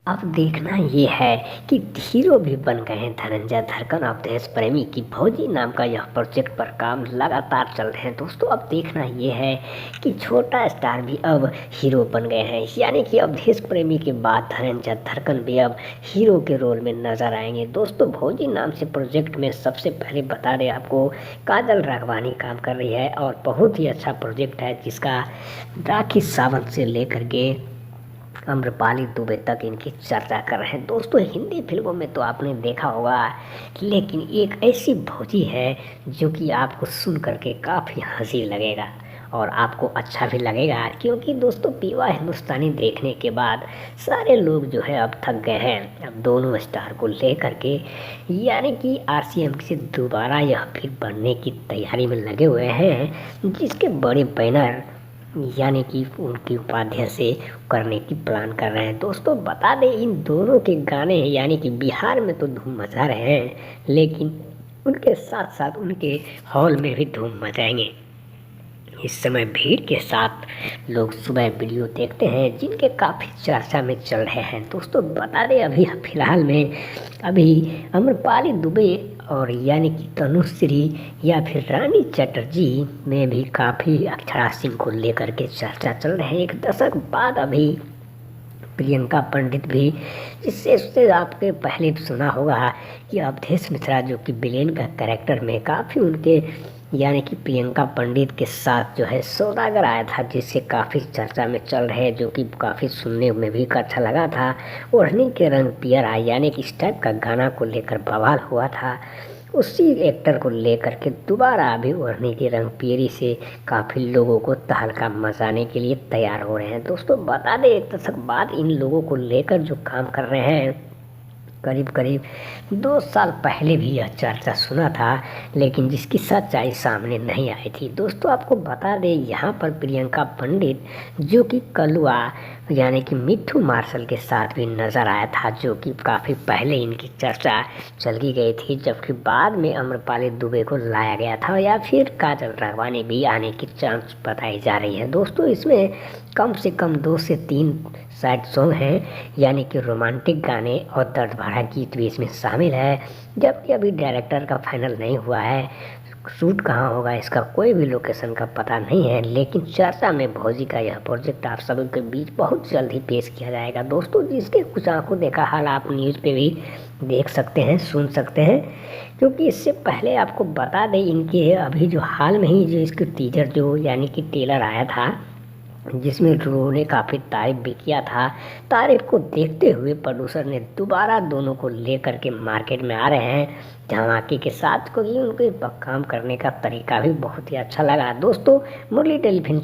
अब देखना ये है कि हीरो भी बन गए हैं धनंजय धड़कन अब देश प्रेमी की फौजी नाम का यह प्रोजेक्ट पर काम लगातार चल रहे हैं। दोस्तों अब देखना ये है कि छोटा स्टार भी अब हीरो बन गए हैं, यानी कि अब देश प्रेमी के बाद धनंजय धड़कन भी अब हीरो के रोल में नजर आएंगे। दोस्तों फौजी नाम से प्रोजेक्ट में सबसे पहले बता दें आपको, काजल राघवानी काम कर रही है और बहुत ही अच्छा प्रोजेक्ट है जिसका राखी सावंत से लेकर के आम्रपाली दुबे तक इनकी चर्चा कर रहे हैं। दोस्तों हिंदी फिल्मों में तो आपने देखा होगा, लेकिन एक ऐसी भौजी है जो कि आपको सुन करके काफ़ी हंसी लगेगा और आपको अच्छा भी लगेगा, क्योंकि दोस्तों पीवा हिंदुस्तानी देखने के बाद सारे लोग जो है अब थक गए हैं अब दोनों स्टार को लेकर के, यानी कि आरसीएम से दोबारा यह फिर बनने की तैयारी में लगे हुए हैं, जिसके बड़े बैनर यानी कि उनकी उपाध्याय से करने की प्लान कर रहे हैं। दोस्तों बता दें इन दोनों के गाने यानी कि बिहार में तो धूम मचा रहे हैं, लेकिन उनके साथ साथ उनके हॉल में भी धूम मचाएंगे। इस समय भीड़ के साथ लोग सुबह वीडियो देखते हैं जिनके काफ़ी चर्चा में चल रहे हैं। दोस्तों बता दें अभी फिलहाल में अभी आम्रपाली दुबे और यानी कि तनुश्री या फिर रानी चटर्जी में भी काफ़ी अक्षरा सिंह को लेकर के चर्चा चल रही है। एक दशक बाद अभी प्रियंका पंडित भी, जिससे उससे आपके पहले सुना होगा कि अवधेश मिश्रा जो कि विलेन का कैरेक्टर में काफ़ी उनके यानी कि प्रियंका पंडित के साथ जो है सौदागर आया था, जिससे काफ़ी चर्चा में चल रहे हैं, जो कि काफ़ी सुनने में भी अच्छा लगा था। ओढ़नी के रंग पियर आए यानी कि इस टाइप का गाना को लेकर बवाल हुआ था, उसी एक्टर को लेकर के दोबारा अभी ओढ़नी के रंग पियरी से काफ़ी लोगों को तहलका मचाने के लिए तैयार हो रहे हैं। दोस्तों बता दें एक दशक बाद इन लोगों को लेकर जो काम कर रहे हैं, करीब करीब 2 साल पहले भी यह चर्चा सुना था, लेकिन जिसकी सच्चाई सामने नहीं आई थी। दोस्तों आपको बता दें यहाँ पर प्रियंका पंडित जो कि कलुआ यानी कि मिट्ठू मार्शल के साथ भी नज़र आया था, जो कि काफ़ी पहले इनकी चर्चा चली गई थी, जबकि बाद में आम्रपाली दुबे को लाया गया था या फिर काजल राघवानी भी आने की चांस बताई जा रही है। दोस्तों इसमें कम से कम 2 से 3 सैड सॉन्ग हैं, यानी कि रोमांटिक गाने और दर्द भरा गीत भी इसमें शामिल है, जबकि अभी डायरेक्टर का फाइनल नहीं हुआ है, शूट कहाँ होगा इसका कोई भी लोकेशन का पता नहीं है। लेकिन चर्चा में भौजी का यह प्रोजेक्ट आप सभी के बीच बहुत जल्द ही पेश किया जाएगा। दोस्तों जिसके कुछ आंखों देखा हाल आप न्यूज़ पे भी देख सकते हैं, सुन सकते हैं, क्योंकि इससे पहले आपको बता दें इनके अभी जो हाल में ही जो इसके टीजर जो यानी कि ट्रेलर आया था, जिसमें लोगों ने काफ़ी तारीफ भी किया था। तारीफ को देखते हुए प्रोड्यूसर ने दोबारा दोनों को लेकर के मार्केट में आ रहे हैं धमाके के साथ, क्योंकि उनके काम करने का तरीका भी बहुत ही अच्छा लगा। दोस्तों मुरली टेलीफिल्म